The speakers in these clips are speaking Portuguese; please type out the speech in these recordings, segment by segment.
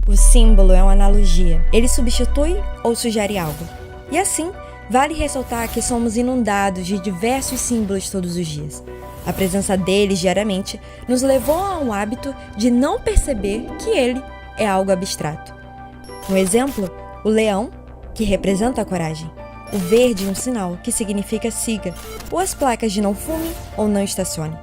O símbolo é uma analogia. Ele substitui ou sugere algo. E assim, vale ressaltar que somos inundados de diversos símbolos todos os dias. A presença deles diariamente nos levou a um hábito de não perceber que ele é algo abstrato. Um exemplo, o leão, que representa a coragem. O verde, um sinal, que significa siga, ou as placas de não fume ou não estacione.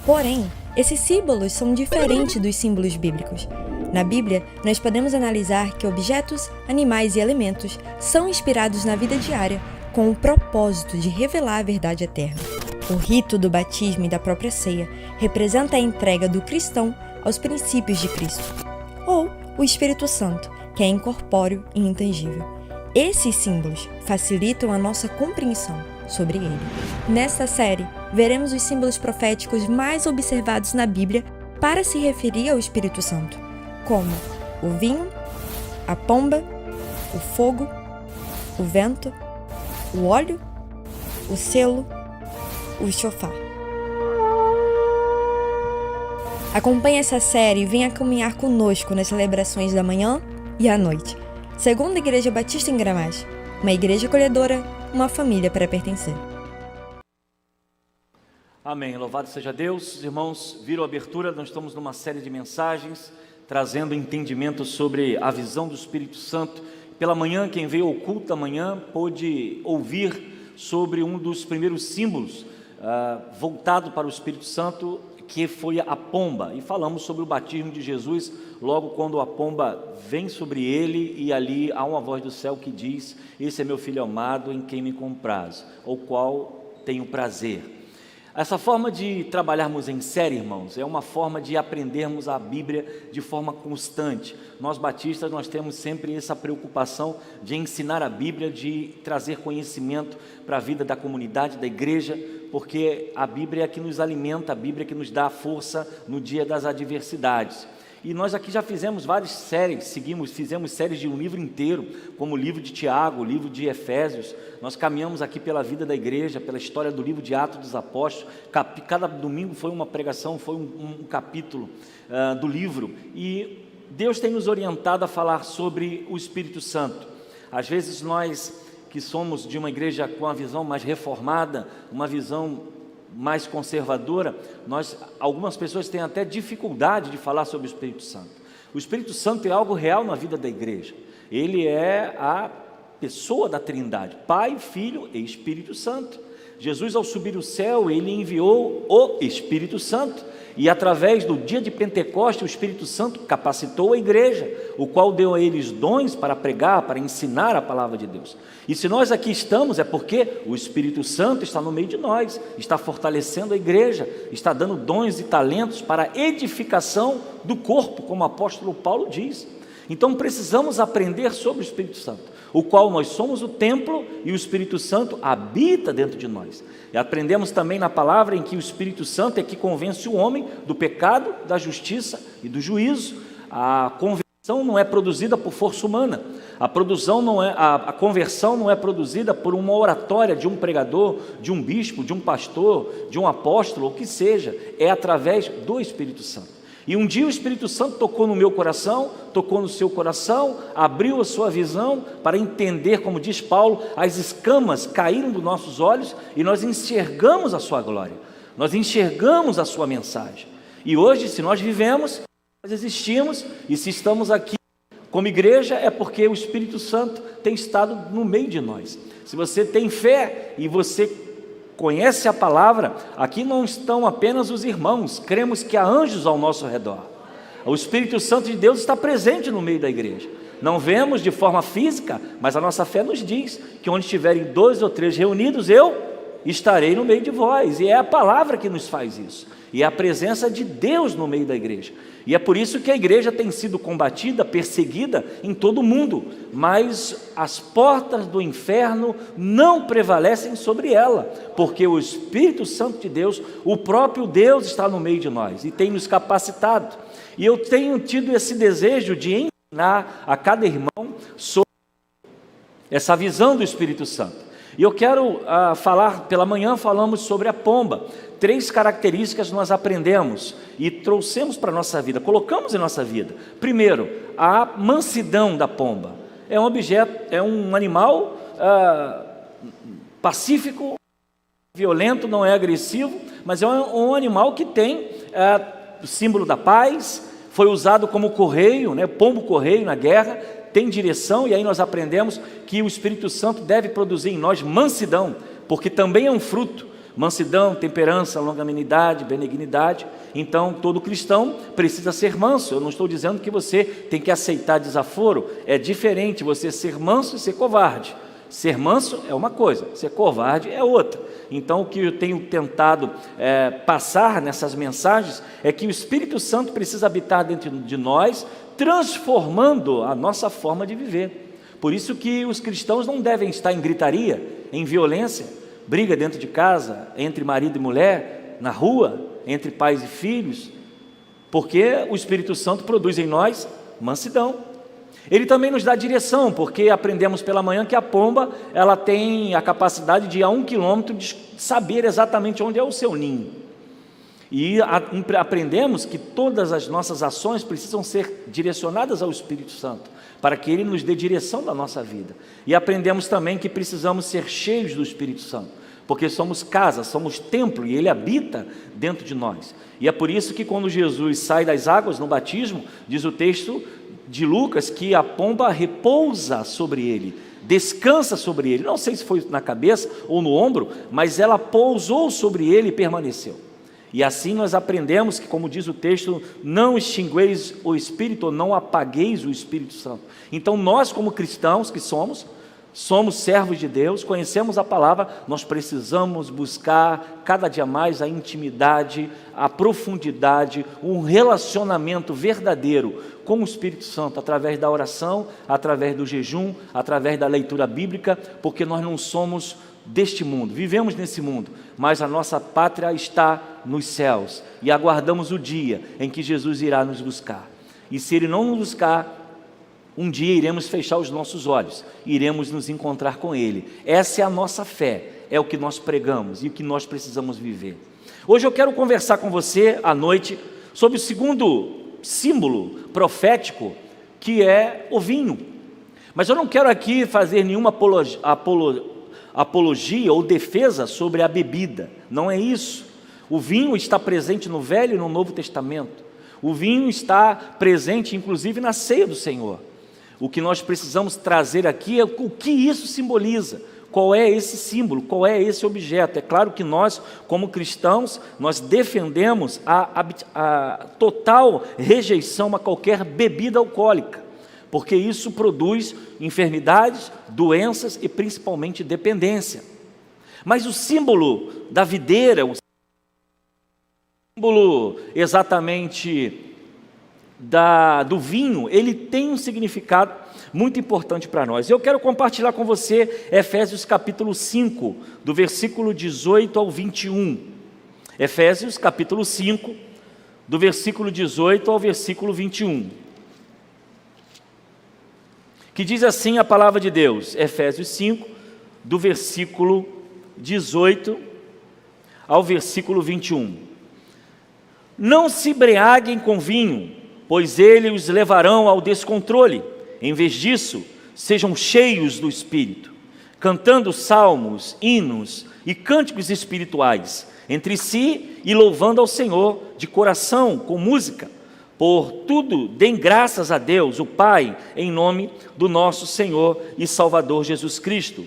Porém, esses símbolos são diferentes dos símbolos bíblicos. Na Bíblia, nós podemos analisar que objetos, animais e elementos são inspirados na vida diária com o propósito de revelar a verdade eterna. O rito do batismo e da própria ceia representa a entrega do cristão aos princípios de Cristo. Ou o Espírito Santo, que é incorpóreo e intangível. Esses símbolos facilitam a nossa compreensão sobre ele. Nesta série, veremos os símbolos proféticos mais observados na Bíblia para se referir ao Espírito Santo, como o vinho, a pomba, o fogo, o vento, o óleo, o selo, o chofar. Acompanhe essa série e venha caminhar conosco nas celebrações da manhã e à noite. Segunda Igreja Batista em Gramacho, uma igreja acolhedora, uma família para pertencer. Amém, louvado seja Deus. Os irmãos viram a abertura, nós estamos numa série de mensagens, trazendo entendimento sobre a visão do Espírito Santo. Pela manhã, quem veio ao culto da manhã pôde ouvir sobre um dos primeiros símbolos voltado para o Espírito Santo, que foi a pomba, e falamos sobre o batismo de Jesus, logo quando a pomba vem sobre ele, e ali há uma voz do céu que diz: esse é meu filho amado, em quem me compraz, o qual tenho prazer. Essa forma de trabalharmos em série, irmãos, é uma forma de aprendermos a Bíblia de forma constante. Nós batistas, nós temos sempre essa preocupação de ensinar a Bíblia, de trazer conhecimento para a vida da comunidade, da igreja, porque a Bíblia é a que nos alimenta, a Bíblia é que nos dá força no dia das adversidades. E nós aqui já fizemos várias séries, fizemos séries de um livro inteiro, como o livro de Tiago, o livro de Efésios. Nós caminhamos aqui pela vida da igreja, pela história do livro de Atos dos Apóstolos. Cada domingo foi uma pregação, foi um capítulo do livro. E Deus tem nos orientado a falar sobre o Espírito Santo. Às vezes nós, que somos de uma igreja com a visão mais reformada, uma visão mais conservadora, algumas pessoas têm até dificuldade de falar sobre o Espírito Santo. O Espírito Santo é algo real na vida da igreja. Ele é a pessoa da Trindade, Pai, Filho e Espírito Santo. Jesus, ao subir o céu, ele enviou o Espírito Santo, e através do dia de Pentecostes, o Espírito Santo capacitou a igreja, o qual deu a eles dons para pregar, para ensinar a palavra de Deus. E se nós aqui estamos, é porque o Espírito Santo está no meio de nós, está fortalecendo a igreja, está dando dons e talentos para a edificação do corpo, como o apóstolo Paulo diz. Então precisamos aprender sobre o Espírito Santo, o qual nós somos o templo e o Espírito Santo habita dentro de nós. E aprendemos também na palavra em que o Espírito Santo é que convence o homem do pecado, da justiça e do juízo. A conversão não é produzida por força humana, a conversão não é produzida por uma oratória de um pregador, de um bispo, de um pastor, de um apóstolo, o que seja, é através do Espírito Santo. E um dia o Espírito Santo tocou no meu coração, tocou no seu coração, abriu a sua visão para entender, como diz Paulo, as escamas caíram dos nossos olhos e nós enxergamos a sua glória, nós enxergamos a sua mensagem. E hoje, se nós vivemos, nós existimos, e se estamos aqui como igreja, é porque o Espírito Santo tem estado no meio de nós. Se você tem fé e você conhece a palavra, aqui não estão apenas os irmãos, cremos que há anjos ao nosso redor. O Espírito Santo de Deus está presente no meio da igreja. Não vemos de forma física, mas a nossa fé nos diz que onde estiverem 2 ou 3 reunidos, eu estarei no meio de vós. E é a palavra que nos faz isso, e é a presença de Deus no meio da igreja. E é por isso que a igreja tem sido combatida, perseguida em todo o mundo, mas as portas do inferno não prevalecem sobre ela, porque o Espírito Santo de Deus, o próprio Deus, está no meio de nós e tem nos capacitado. E eu tenho tido esse desejo de ensinar a cada irmão sobre essa visão do Espírito Santo. E eu quero falar, pela manhã falamos sobre a pomba. 3 características nós aprendemos e trouxemos para a nossa vida, colocamos em nossa vida. Primeiro, a mansidão da pomba. É um objeto, é um animal pacífico, violento, não é agressivo, mas é um animal que tem o símbolo da paz. Foi usado como correio, né? Pombo correio na guerra, tem direção, e aí nós aprendemos que o Espírito Santo deve produzir em nós mansidão, porque também é um fruto. Mansidão, temperança, longanimidade, benignidade. Então todo cristão precisa ser manso. Eu não estou dizendo que você tem que aceitar desaforo, é diferente você ser manso e ser covarde. Ser manso é uma coisa, ser covarde é outra. Então o que eu tenho tentado passar nessas mensagens é que o Espírito Santo precisa habitar dentro de nós, transformando a nossa forma de viver. Por isso que os cristãos não devem estar em gritaria, em violência, briga dentro de casa, entre marido e mulher, na rua, entre pais e filhos, porque o Espírito Santo produz em nós mansidão. Ele também nos dá direção, porque aprendemos pela manhã que a pomba, ela tem a capacidade de ir a 1 quilômetro de saber exatamente onde é o seu ninho. E aprendemos que todas as nossas ações precisam ser direcionadas ao Espírito Santo, para que Ele nos dê direção da nossa vida. E aprendemos também que precisamos ser cheios do Espírito Santo, porque somos casa, somos templo, e Ele habita dentro de nós. E é por isso que quando Jesus sai das águas no batismo, diz o texto de Lucas que a pomba repousa sobre Ele, descansa sobre Ele. Não sei se foi na cabeça ou no ombro, mas ela pousou sobre Ele e permaneceu. E assim nós aprendemos que, como diz o texto, não extingueis o Espírito, ou não apagueis o Espírito Santo. Então nós, como cristãos que somos servos de Deus, conhecemos a palavra, nós precisamos buscar cada dia mais a intimidade, a profundidade, um relacionamento verdadeiro com o Espírito Santo, através da oração, através do jejum, através da leitura bíblica, porque nós não somos deste mundo, vivemos nesse mundo, mas a nossa pátria está nos céus, e aguardamos o dia em que Jesus irá nos buscar. E se Ele não nos buscar, um dia iremos fechar os nossos olhos, iremos nos encontrar com Ele. Essa é a nossa fé, é o que nós pregamos e o que nós precisamos viver. Hoje eu quero conversar com você à noite sobre o segundo símbolo profético, que é o vinho. Mas eu não quero aqui fazer nenhuma apologia ou defesa sobre a bebida, não é isso. O vinho está presente no Velho e no Novo Testamento. O vinho está presente inclusive na ceia do Senhor. O que nós precisamos trazer aqui é o que isso simboliza, qual é esse símbolo, qual é esse objeto. É claro que nós, como cristãos, nós defendemos a total rejeição a qualquer bebida alcoólica, porque isso produz enfermidades, doenças e principalmente dependência. Mas o símbolo da videira, o símbolo exatamente do vinho, ele tem um significado muito importante para nós. Eu quero compartilhar com você Efésios capítulo 5, do versículo 18 ao 21. Efésios capítulo 5, do versículo 18 ao versículo 21. Que diz assim a palavra de Deus, Efésios 5, do versículo 18 ao versículo 21. Não se embriaguem com vinho, pois eles os levarão ao descontrole. Em vez disso, sejam cheios do Espírito, cantando salmos, hinos e cânticos espirituais entre si e louvando ao Senhor de coração com música. Por tudo, deem graças a Deus, o Pai, em nome do nosso Senhor e Salvador Jesus Cristo.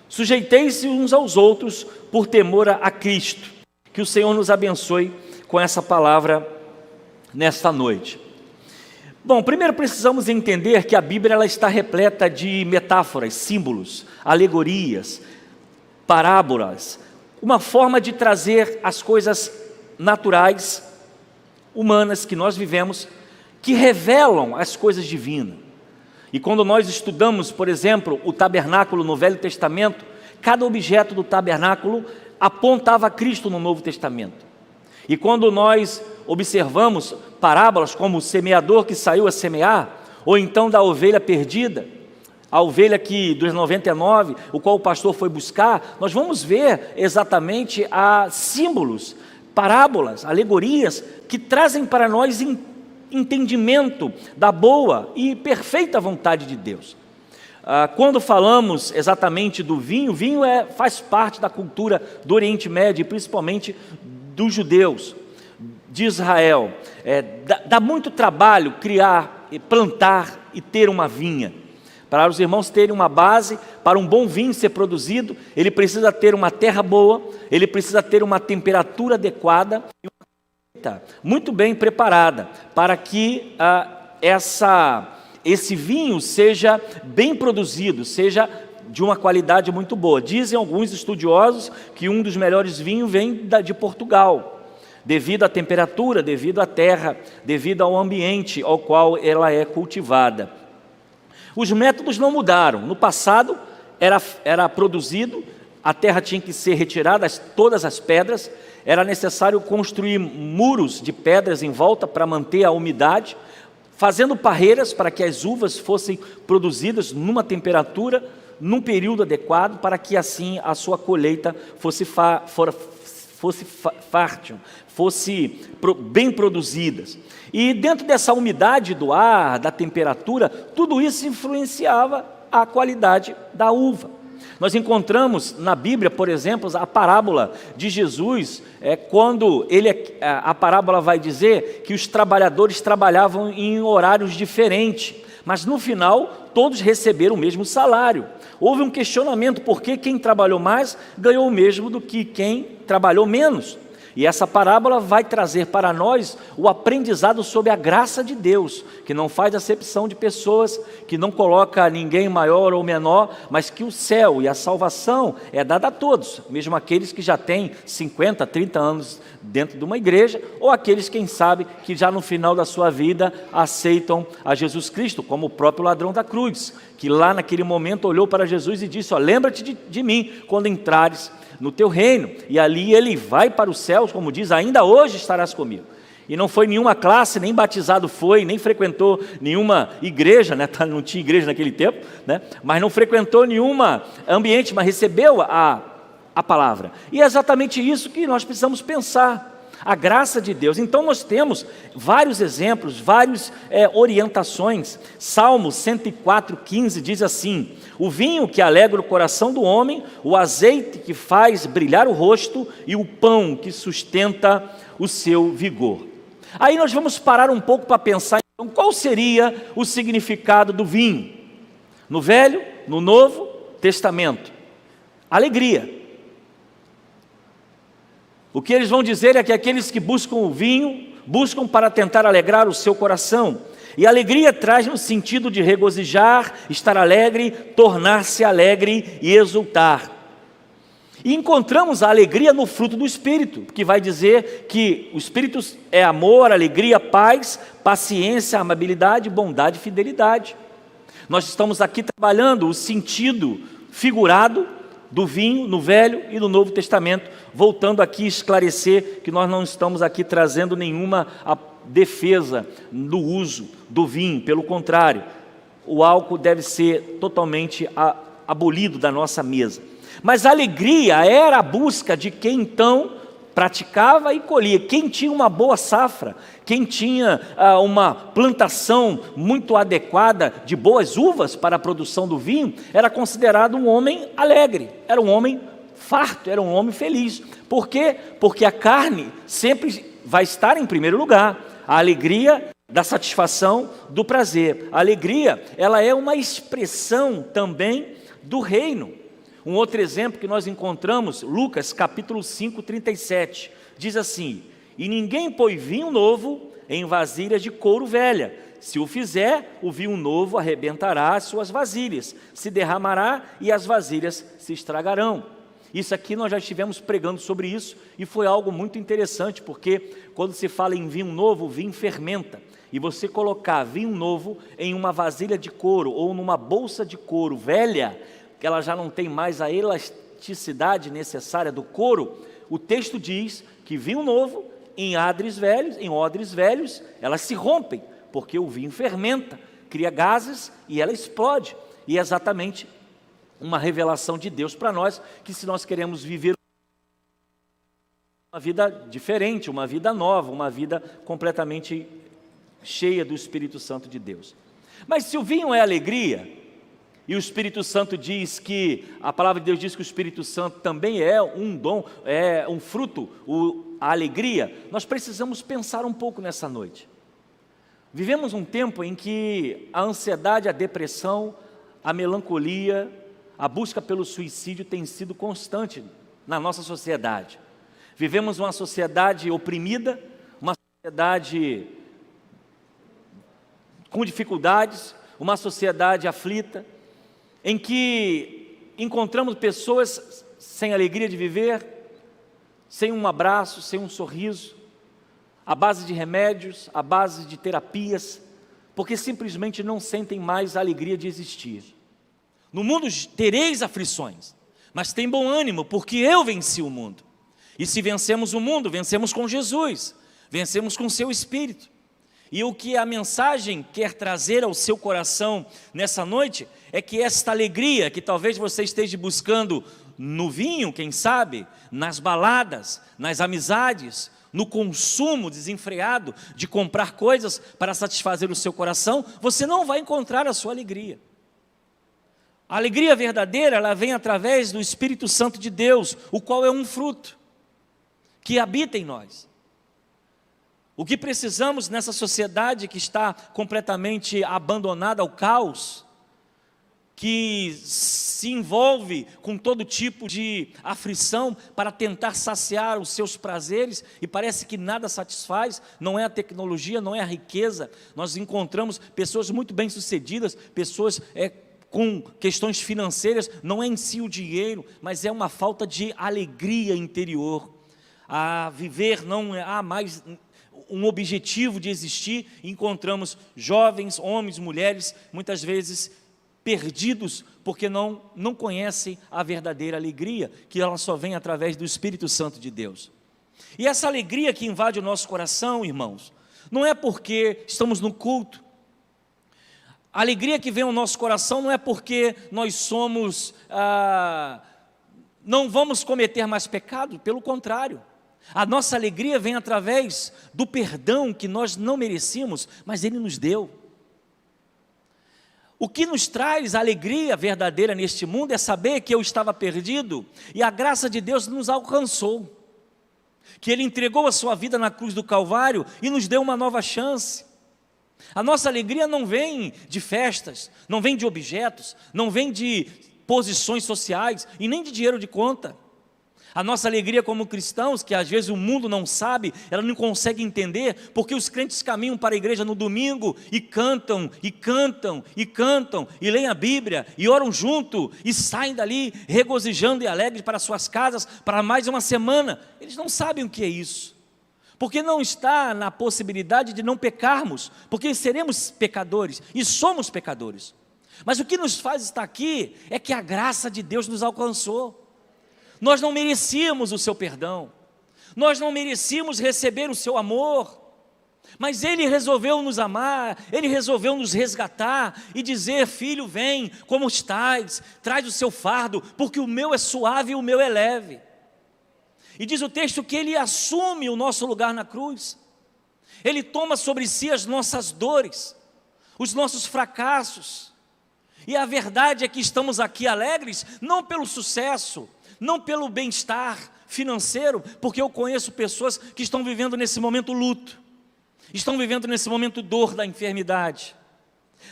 Sujeitei-se uns aos outros por temor a Cristo. Que o Senhor nos abençoe com essa palavra nesta noite. Bom, primeiro precisamos entender que a Bíblia ela está repleta de metáforas, símbolos, alegorias, parábolas, uma forma de trazer as coisas naturais, humanas que nós vivemos, que revelam as coisas divinas. E quando nós estudamos, por exemplo, o tabernáculo no Velho Testamento, cada objeto do tabernáculo apontava a Cristo no Novo Testamento. E quando nós observamos parábolas como o semeador que saiu a semear, ou então da ovelha perdida, a ovelha dos 99, o qual o pastor foi buscar, nós vamos ver exatamente símbolos, parábolas, alegorias, que trazem para nós entendimento da boa e perfeita vontade de Deus. Quando falamos exatamente do vinho, vinho faz parte da cultura do Oriente Médio, principalmente dos judeus, de Israel. Dá muito trabalho criar, plantar e ter uma vinha. Para os irmãos terem uma base, para um bom vinho ser produzido, ele precisa ter uma terra boa, ele precisa ter uma temperatura adequada e uma colheita muito bem preparada, para que esse vinho seja bem produzido, seja de uma qualidade muito boa. Dizem alguns estudiosos que um dos melhores vinhos vem de Portugal, devido à temperatura, devido à terra, devido ao ambiente ao qual ela é cultivada. Os métodos não mudaram. No passado era produzido, a terra tinha que ser retirada, todas as pedras, era necessário construir muros de pedras em volta para manter a umidade, fazendo parreiras para que as uvas fossem produzidas numa temperatura, num período adequado, para que assim a sua colheita fosse fértil, fosse bem produzidas. E dentro dessa umidade do ar, da temperatura, tudo isso influenciava a qualidade da uva. Nós encontramos na Bíblia, por exemplo, a parábola de Jesus, quando a parábola vai dizer que os trabalhadores trabalhavam em horários diferentes, mas no final todos receberam o mesmo salário. Houve um questionamento, porque quem trabalhou mais ganhou o mesmo do que quem trabalhou menos. E essa parábola vai trazer para nós o aprendizado sobre a graça de Deus, que não faz acepção de pessoas, que não coloca ninguém maior ou menor, mas que o céu e a salvação é dada a todos, mesmo aqueles que já têm 50, 30 anos dentro de uma igreja, ou aqueles, quem sabe, que já no final da sua vida aceitam a Jesus Cristo, como o próprio ladrão da cruz, que lá naquele momento olhou para Jesus e disse: lembra-te de mim quando entrares no teu reino. E ali ele vai para os céus, como diz, ainda hoje estarás comigo. E não foi nenhuma classe, nem batizado foi, nem frequentou nenhuma igreja, né? Não tinha igreja naquele tempo, né? Mas não frequentou nenhuma ambiente, mas recebeu a palavra. E é exatamente isso que nós precisamos pensar, a graça de Deus. Então nós temos vários exemplos, várias orientações. Salmo 104:15 diz assim: o vinho que alegra o coração do homem, o azeite que faz brilhar o rosto e o pão que sustenta o seu vigor. Aí nós vamos parar um pouco para pensar, então, qual seria o significado do vinho? No Velho, no Novo Testamento. Alegria. O que eles vão dizer é que aqueles que buscam o vinho, buscam para tentar alegrar o seu coração. E alegria traz no sentido de regozijar, estar alegre, tornar-se alegre e exultar. E encontramos a alegria no fruto do Espírito, que vai dizer que o Espírito é amor, alegria, paz, paciência, amabilidade, bondade e fidelidade. Nós estamos aqui trabalhando o sentido figurado do vinho no Velho e no Novo Testamento, voltando aqui a esclarecer que nós não estamos aqui trazendo nenhuma defesa do uso do vinho, pelo contrário, o álcool deve ser totalmente abolido da nossa mesa. Mas a alegria era a busca de quem então praticava e colhia, quem tinha uma boa safra, quem tinha uma plantação muito adequada de boas uvas para a produção do vinho, era considerado um homem alegre, era um homem farto, era um homem feliz. Por quê? Porque a carne sempre vai estar em primeiro lugar, a alegria da satisfação, do prazer. A alegria, ela é uma expressão também do reino. Um outro exemplo que nós encontramos, Lucas capítulo 5, 37, diz assim: e ninguém põe vinho novo em vasilhas de couro velha. Se o fizer, o vinho novo arrebentará as suas vasilhas, se derramará e as vasilhas se estragarão. Isso aqui nós já estivemos pregando sobre isso e foi algo muito interessante, porque quando se fala em vinho novo, o vinho fermenta. E você colocar vinho novo em uma vasilha de couro ou numa bolsa de couro velha, que ela já não tem mais a elasticidade necessária do couro, o texto diz que vinho novo em odres velhos, elas se rompem, porque o vinho fermenta, cria gases e ela explode. E é exatamente uma revelação de Deus para nós, que se nós queremos viver uma vida diferente, uma vida nova, uma vida completamente cheia do Espírito Santo de Deus. Mas se o vinho é alegria, e o Espírito Santo diz que, a palavra de Deus diz que o Espírito Santo também é um dom, é um fruto, a alegria, nós precisamos pensar um pouco nessa noite. Vivemos um tempo em que a ansiedade, a depressão, a melancolia, a busca pelo suicídio tem sido constante na nossa sociedade. Vivemos uma sociedade oprimida, uma sociedade com dificuldades, uma sociedade aflita, em que encontramos pessoas sem alegria de viver, sem um abraço, sem um sorriso, à base de remédios, à base de terapias, porque simplesmente não sentem mais a alegria de existir. No mundo tereis aflições, mas tem bom ânimo, porque eu venci o mundo. E se vencemos o mundo, vencemos com Jesus, vencemos com o seu Espírito. E o que a mensagem quer trazer ao seu coração nessa noite é que esta alegria que talvez você esteja buscando no vinho, quem sabe, nas baladas, nas amizades, no consumo desenfreado de comprar coisas para satisfazer o seu coração, você não vai encontrar a sua alegria. A alegria verdadeira, ela vem através do Espírito Santo de Deus, o qual é um fruto que habita em nós. O que precisamos nessa sociedade que está completamente abandonada ao caos, que se envolve com todo tipo de aflição para tentar saciar os seus prazeres e parece que nada satisfaz, não é a tecnologia, não é a riqueza. Nós encontramos pessoas muito bem-sucedidas, pessoas com questões financeiras, não é em si o dinheiro, mas é uma falta de alegria interior. A viver não há mais um objetivo de existir. Encontramos jovens, homens, mulheres, muitas vezes perdidos, porque não conhecem a verdadeira alegria, que ela só vem através do Espírito Santo de Deus. E essa alegria que invade o nosso coração, irmãos, não é porque estamos no culto. A alegria que vem ao nosso coração não é porque nós somos, não vamos cometer mais pecado, pelo contrário. A nossa alegria vem através do perdão que nós não merecíamos, mas Ele nos deu. O que nos traz a alegria verdadeira neste mundo é saber que eu estava perdido e a graça de Deus nos alcançou. Que Ele entregou a sua vida na cruz do Calvário e nos deu uma nova chance. A nossa alegria não vem de festas, não vem de objetos, não vem de posições sociais e nem de dinheiro de conta. A nossa alegria como cristãos, que às vezes o mundo não sabe, ela não consegue entender, porque os crentes caminham para a igreja no domingo e cantam, e cantam, e cantam, e leem a Bíblia, e oram junto, e saem dali regozijando e alegres para suas casas, para mais uma semana. Eles não sabem o que é isso, porque não está na possibilidade de não pecarmos, porque seremos pecadores, e somos pecadores. Mas o que nos faz estar aqui, é que a graça de Deus nos alcançou. Nós não merecíamos o seu perdão, nós não merecíamos receber o seu amor, mas Ele resolveu nos amar, Ele resolveu nos resgatar e dizer: filho, vem, como estás, traz o seu fardo, porque o meu é suave e o meu é leve. E diz o texto que Ele assume o nosso lugar na cruz, Ele toma sobre si as nossas dores, os nossos fracassos, e a verdade é que estamos aqui alegres, não pelo sucesso, não pelo bem-estar financeiro, porque eu conheço pessoas que estão vivendo nesse momento luto, estão vivendo nesse momento dor da enfermidade,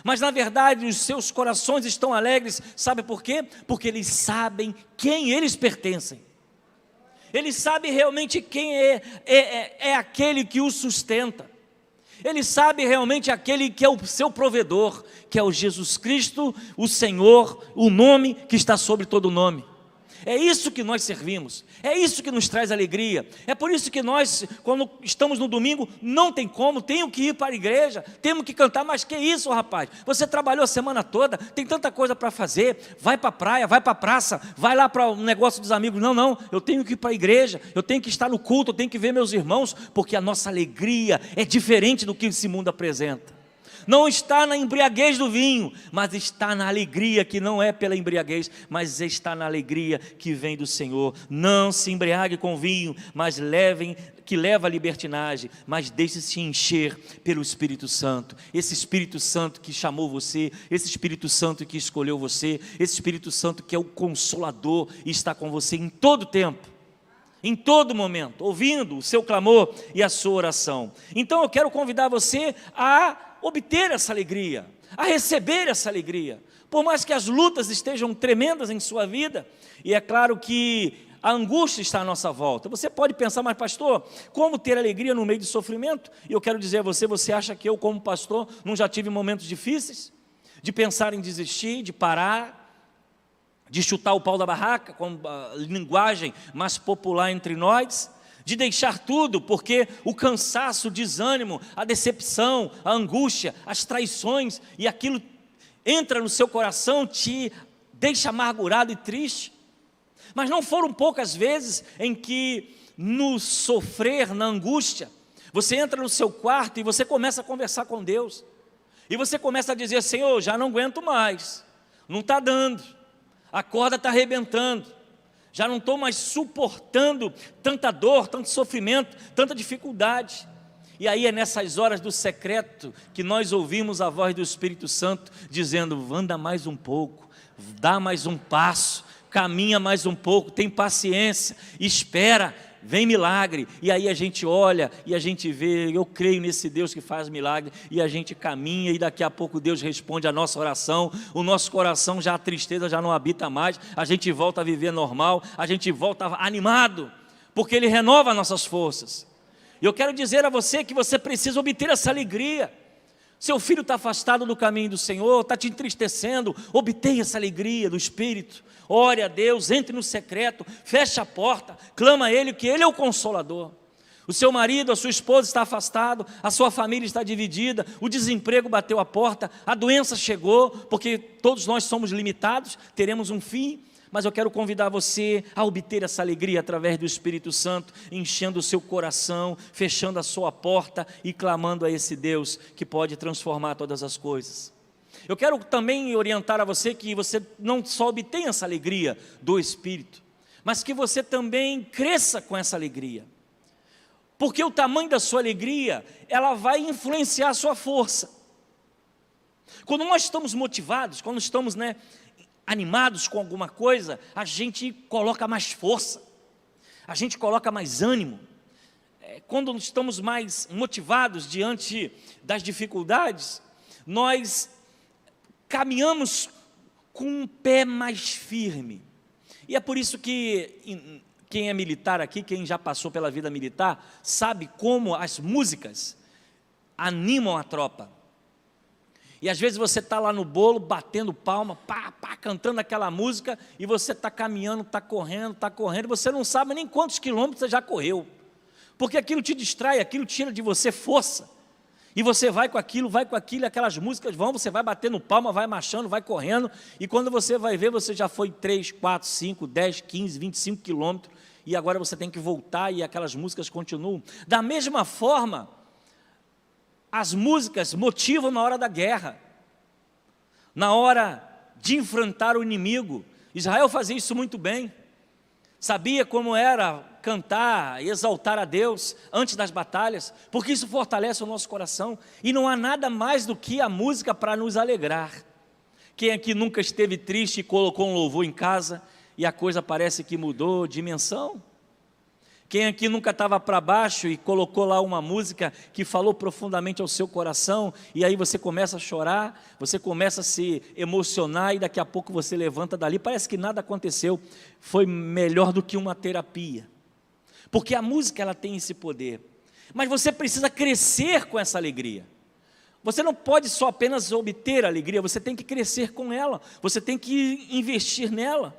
mas na verdade os seus corações estão alegres, sabe por quê? Porque eles sabem quem eles pertencem, eles sabem realmente quem é aquele que os sustenta, eles sabem realmente aquele que é o seu provedor, que é o Jesus Cristo, o Senhor, o nome que está sobre todo nome. É isso que nós servimos, é isso que nos traz alegria. É por isso que nós, quando estamos no domingo, não tem como, tenho que ir para a igreja, temos que cantar. Mas que isso, rapaz, você trabalhou a semana toda, tem tanta coisa para fazer, vai para a praia, vai para a praça, vai lá para o negócio dos amigos. Não, eu tenho que ir para a igreja, eu tenho que estar no culto, eu tenho que ver meus irmãos, porque a nossa alegria é diferente do que esse mundo apresenta. não está na embriaguez do vinho, mas está na alegria que não é pela embriaguez, mas está na alegria que vem do Senhor. Não se embriague com vinho, mas que leva à libertinagem, mas deixe-se encher pelo Espírito Santo. Esse Espírito Santo que chamou você, esse Espírito Santo que escolheu você, esse Espírito Santo que é o Consolador e está com você em todo tempo, em todo momento, ouvindo o seu clamor e a sua oração. Então eu quero convidar você a obter essa alegria, a receber essa alegria, por mais que as lutas estejam tremendas em sua vida, e é claro que a angústia está à nossa volta. Você pode pensar, mas pastor, como ter alegria no meio de sofrimento? E eu quero dizer a você, você acha que eu como pastor não já tive momentos difíceis? De pensar em desistir, de parar, de chutar o pau da barraca, com a linguagem mais popular entre nós, de deixar tudo, porque o cansaço, o desânimo, a decepção, a angústia, as traições, e aquilo entra no seu coração, te deixa amargurado e triste. Mas não foram poucas vezes em que no sofrer, na angústia, você entra no seu quarto e você começa a conversar com Deus, e você começa a dizer: Senhor, já não aguento mais, não está dando, a corda está arrebentando, já não estou mais suportando tanta dor, tanto sofrimento, tanta dificuldade. E aí é nessas horas do secreto que nós ouvimos a voz do Espírito Santo dizendo: anda mais um pouco, dá mais um passo, caminha mais um pouco, tem paciência, espera, vem milagre. E aí a gente olha e a gente vê, eu creio nesse Deus que faz milagre, e a gente caminha e daqui a pouco Deus responde a nossa oração, o nosso coração já, a tristeza já não habita mais, a gente volta a viver normal, a gente volta animado, porque Ele renova nossas forças. E eu quero dizer a você que você precisa obter essa alegria. Seu filho está afastado do caminho do Senhor, está te entristecendo, obtenha essa alegria do Espírito, ore a Deus, entre no secreto, feche a porta, clama a Ele, que Ele é o Consolador. O seu marido, a sua esposa está afastado, a sua família está dividida, o desemprego bateu a porta, a doença chegou, porque todos nós somos limitados, teremos um fim. Mas eu quero convidar você a obter essa alegria através do Espírito Santo, enchendo o seu coração, fechando a sua porta e clamando a esse Deus que pode transformar todas as coisas. Eu quero também orientar a você que você não só obtenha essa alegria do Espírito, mas que você também cresça com essa alegria. Porque o tamanho da sua alegria, ela vai influenciar a sua força. Quando nós estamos motivados, quando estamos, animados com alguma coisa, a gente coloca mais força, a gente coloca mais ânimo. Quando estamos mais motivados diante das dificuldades, nós caminhamos com um pé mais firme. E é por isso que quem é militar aqui, quem já passou pela vida militar, sabe como as músicas animam a tropa. E às vezes você está lá no bolo, batendo palma, cantando aquela música, e você está caminhando, está correndo, você não sabe nem quantos quilômetros você já correu, porque aquilo te distrai, aquilo tira de você força, e você vai com aquilo, e aquelas músicas vão, você vai batendo palma, vai marchando, vai correndo, e quando você vai ver, você já foi 3, 4, 5, 10, 15, 25 quilômetros, e agora você tem que voltar, e aquelas músicas continuam. Da mesma forma, as músicas motivam na hora da guerra, na hora de enfrentar o inimigo. Israel fazia isso muito bem, sabia como era cantar e exaltar a Deus antes das batalhas, porque isso fortalece o nosso coração, e não há nada mais do que a música para nos alegrar. Quem aqui nunca esteve triste e colocou um louvor em casa, e a coisa parece que mudou de dimensão? Quem aqui nunca estava para baixo e colocou lá uma música que falou profundamente ao seu coração, e aí você começa a chorar, você começa a se emocionar, e daqui a pouco você levanta dali, parece que nada aconteceu, foi melhor do que uma terapia, porque a música ela tem esse poder, mas você precisa crescer com essa alegria. Você não pode só apenas obter a alegria, você tem que crescer com ela, você tem que investir nela.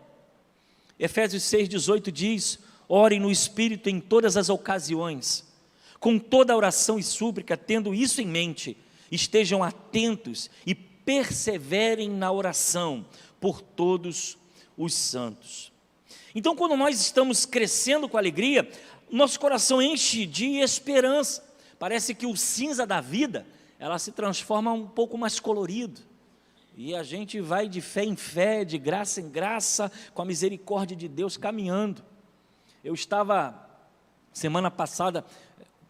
Efésios 6,18 diz: orem no Espírito em todas as ocasiões, com toda oração e súplica, tendo isso em mente, estejam atentos e perseverem na oração por todos os santos. Então, quando nós estamos crescendo com alegria, nosso coração enche de esperança. Parece que o cinza da vida, ela se transforma um pouco mais colorido. E a gente vai de fé em fé, de graça em graça, com a misericórdia de Deus caminhando. Eu estava, semana passada,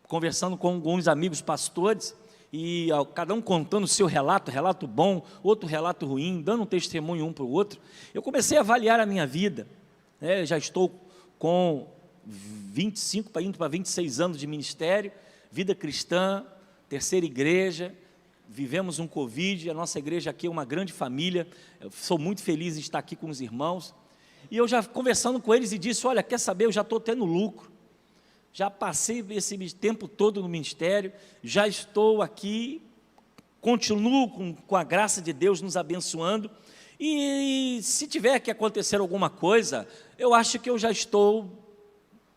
conversando com alguns amigos pastores, e cada um contando o seu relato bom, outro relato ruim, dando um testemunho um para o outro. Eu comecei a avaliar a minha vida, né? Já estou com 25, indo para 26 anos de ministério, vida cristã, terceira igreja, vivemos um Covid, a nossa igreja aqui é uma grande família, eu sou muito feliz em estar aqui com os irmãos, e eu já conversando com eles e disse, olha, quer saber, eu já estou tendo lucro, já passei esse tempo todo no ministério, já estou aqui, continuo com a graça de Deus nos abençoando, e se tiver que acontecer alguma coisa, eu acho que eu já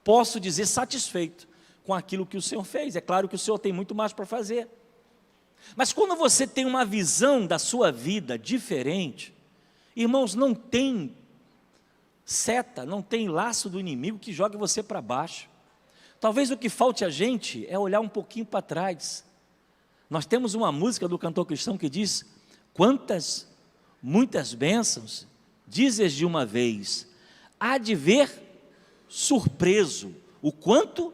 posso dizer, satisfeito com aquilo que o Senhor fez. É claro que o Senhor tem muito mais para fazer. Mas quando você tem uma visão da sua vida diferente, irmãos, não tem seta, não tem laço do inimigo que jogue você para baixo. Talvez o que falte a gente é olhar um pouquinho para trás. Nós temos uma música do cantor cristão que diz, muitas bênçãos, dizes de uma vez, há de ver surpreso o quanto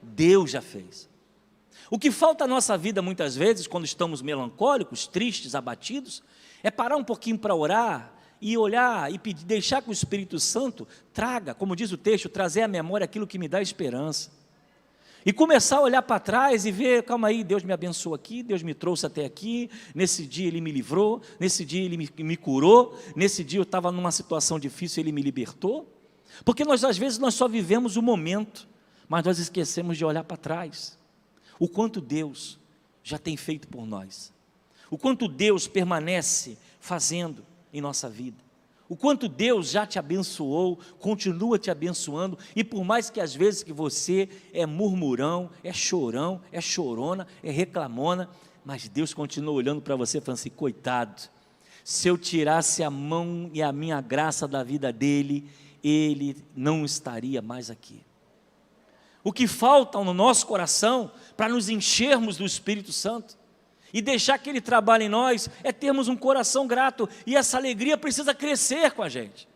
Deus já fez. O que falta à nossa vida muitas vezes, quando estamos melancólicos, tristes, abatidos, é parar um pouquinho para orar, e olhar, e pedir, deixar que o Espírito Santo traga, como diz o texto, trazer à memória aquilo que me dá esperança. E começar a olhar para trás e ver, calma aí, Deus me abençoou aqui, Deus me trouxe até aqui, nesse dia Ele me livrou, nesse dia Ele me curou, nesse dia eu estava numa situação difícil, Ele me libertou. Porque às vezes nós só vivemos o momento, mas nós esquecemos de olhar para trás. O quanto Deus já tem feito por nós. O quanto Deus permanece fazendo em nossa vida. O quanto Deus já te abençoou, continua te abençoando, e por mais que às vezes que você é murmurão, é chorão, é chorona, é reclamona, mas Deus continua olhando para você e falando assim, coitado, se eu tirasse a mão e a minha graça da vida dele, ele não estaria mais aqui. O que falta no nosso coração, para nos enchermos do Espírito Santo, e deixar que Ele trabalhe em nós, é termos um coração grato, e essa alegria precisa crescer com a gente.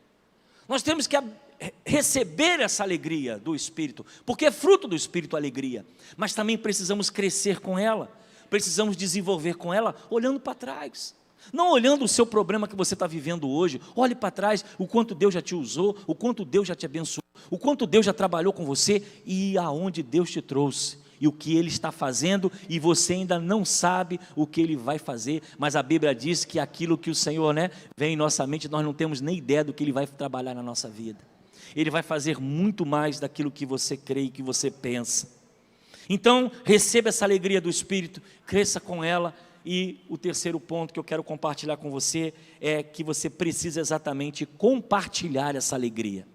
Nós temos que receber essa alegria do Espírito, porque é fruto do Espírito a alegria, mas também precisamos crescer com ela, precisamos desenvolver com ela, olhando para trás, não olhando o seu problema que você está vivendo hoje, olhe para trás, o quanto Deus já te usou, o quanto Deus já te abençoou, o quanto Deus já trabalhou com você, e aonde Deus te trouxe, e o que Ele está fazendo, e você ainda não sabe o que Ele vai fazer, mas a Bíblia diz que aquilo que o Senhor, vem em nossa mente, nós não temos nem ideia do que Ele vai trabalhar na nossa vida. Ele vai fazer muito mais daquilo que você crê e que você pensa. Então, receba essa alegria do Espírito, cresça com ela, e o terceiro ponto que eu quero compartilhar com você, é que você precisa exatamente compartilhar essa alegria.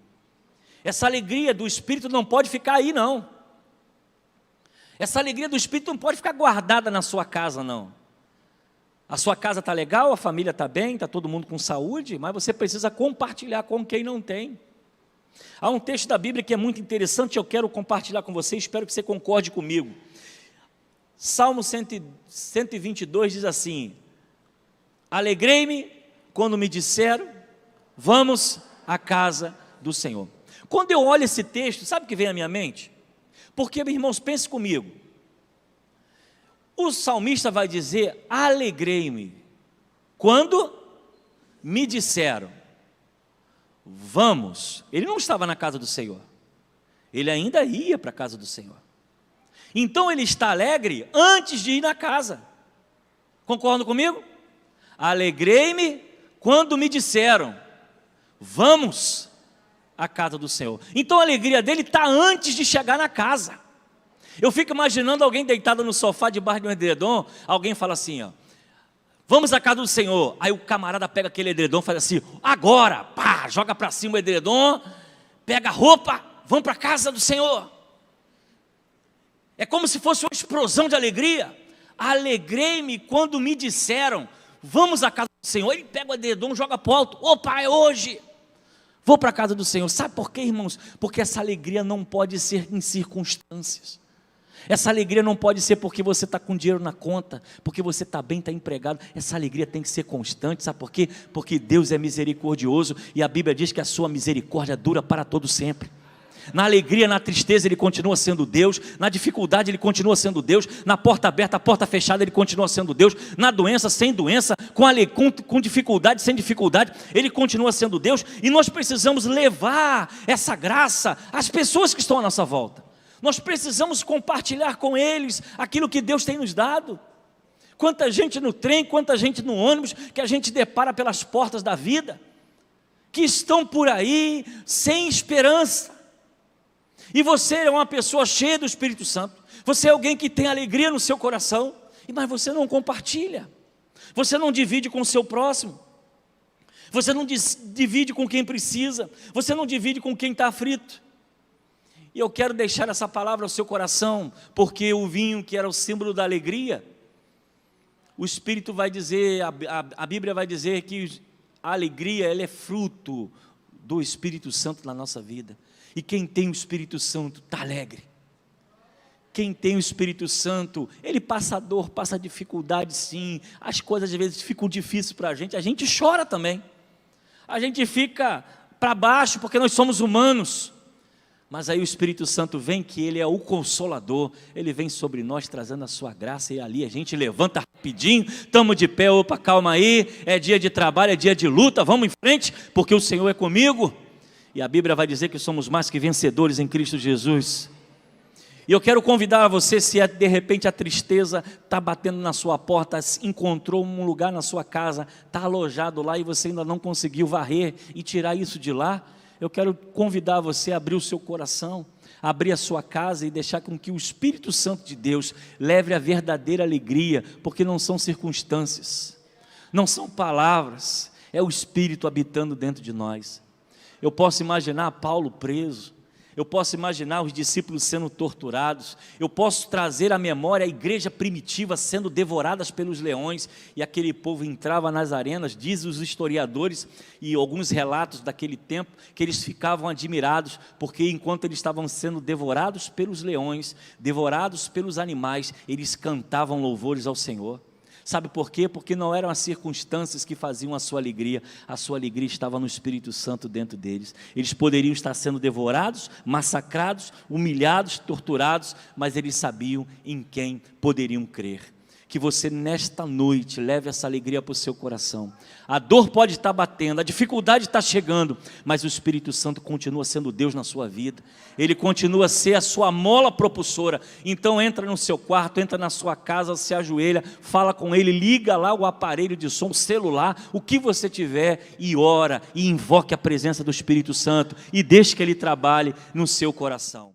Essa alegria do Espírito não pode ficar aí não. Essa alegria do Espírito não pode ficar guardada na sua casa, não. A sua casa está legal, a família está bem, está todo mundo com saúde, mas você precisa compartilhar com quem não tem. Há um texto da Bíblia que é muito interessante, eu quero compartilhar com você, espero que você concorde comigo. Salmo 122 diz assim, alegrei-me quando me disseram, vamos à casa do Senhor. Quando eu olho esse texto, sabe o que vem à minha mente? Porque, meus irmãos, pense comigo, o salmista vai dizer, alegrei-me, quando me disseram, vamos, ele não estava na casa do Senhor, ele ainda ia para a casa do Senhor, então ele está alegre antes de ir na casa, concordam comigo? Alegrei-me quando me disseram, vamos a casa do Senhor. Então a alegria dele está antes de chegar na casa. Eu fico imaginando alguém deitado no sofá debaixo de um edredom, alguém fala assim, vamos à casa do Senhor. Aí o camarada pega aquele edredom e faz assim, agora, pá, joga para cima o edredom, pega a roupa, vamos para a casa do Senhor. É como se fosse uma explosão de alegria. Alegrei-me quando me disseram, vamos à casa do Senhor. Ele pega o edredom, joga para o alto, opa, é hoje. Vou para a casa do Senhor. Sabe por quê, irmãos? Porque essa alegria não pode ser em circunstâncias. Essa alegria não pode ser porque você está com dinheiro na conta, porque você está bem, está empregado. Essa alegria tem que ser constante, sabe por quê? Porque Deus é misericordioso e a Bíblia diz que a sua misericórdia dura para todo sempre. Na alegria, na tristeza, Ele continua sendo Deus. Na dificuldade, Ele continua sendo Deus. Na porta aberta, a porta fechada, Ele continua sendo Deus. Na doença, sem doença, com dificuldade, sem dificuldade, Ele continua sendo Deus. E nós precisamos levar essa graça às pessoas que estão à nossa volta. Nós precisamos compartilhar com eles aquilo que Deus tem nos dado. Quanta gente no trem, quanta gente no ônibus, que a gente depara pelas portas da vida, que estão por aí sem esperança. E você é uma pessoa cheia do Espírito Santo, você é alguém que tem alegria no seu coração, mas você não compartilha, você não divide com o seu próximo, você não divide com quem precisa, você não divide com quem está aflito. E eu quero deixar essa palavra ao seu coração, porque o vinho, que era o símbolo da alegria, o Espírito vai dizer, a Bíblia vai dizer que a alegria, ela é fruto do Espírito Santo na nossa vida. E quem tem o Espírito Santo está alegre. Quem tem o Espírito Santo, ele passa dor, passa dificuldade, sim. As coisas às vezes ficam difíceis para a gente chora também. A gente fica para baixo porque nós somos humanos. Mas aí o Espírito Santo vem, que Ele é o Consolador, Ele vem sobre nós trazendo a sua graça, e ali a gente levanta rapidinho, estamos de pé, opa, calma aí, é dia de trabalho, é dia de luta, vamos em frente, porque o Senhor é comigo. E a Bíblia vai dizer que somos mais que vencedores em Cristo Jesus. E eu quero convidar você, se de repente a tristeza está batendo na sua porta, encontrou um lugar na sua casa, está alojado lá e você ainda não conseguiu varrer e tirar isso de lá, eu quero convidar você a abrir o seu coração, abrir a sua casa e deixar com que o Espírito Santo de Deus leve a verdadeira alegria, porque não são circunstâncias, não são palavras, é o Espírito habitando dentro de nós. Eu posso imaginar Paulo preso, eu posso imaginar os discípulos sendo torturados, eu posso trazer à memória a igreja primitiva sendo devoradas pelos leões, e aquele povo entrava nas arenas, diz os historiadores e alguns relatos daquele tempo, que eles ficavam admirados, porque enquanto eles estavam sendo devorados pelos leões, devorados pelos animais, eles cantavam louvores ao Senhor. Sabe por quê? Porque não eram as circunstâncias que faziam a sua alegria estava no Espírito Santo dentro deles. Eles poderiam estar sendo devorados, massacrados, humilhados, torturados, mas eles sabiam em quem poderiam crer. Que você nesta noite leve essa alegria para o seu coração. A dor pode estar batendo, a dificuldade está chegando, mas o Espírito Santo continua sendo Deus na sua vida. Ele continua a ser a sua mola propulsora. Então entra no seu quarto, entra na sua casa, se ajoelha, fala com Ele, liga lá o aparelho de som, celular, o que você tiver, e ora, e invoque a presença do Espírito Santo, e deixe que Ele trabalhe no seu coração.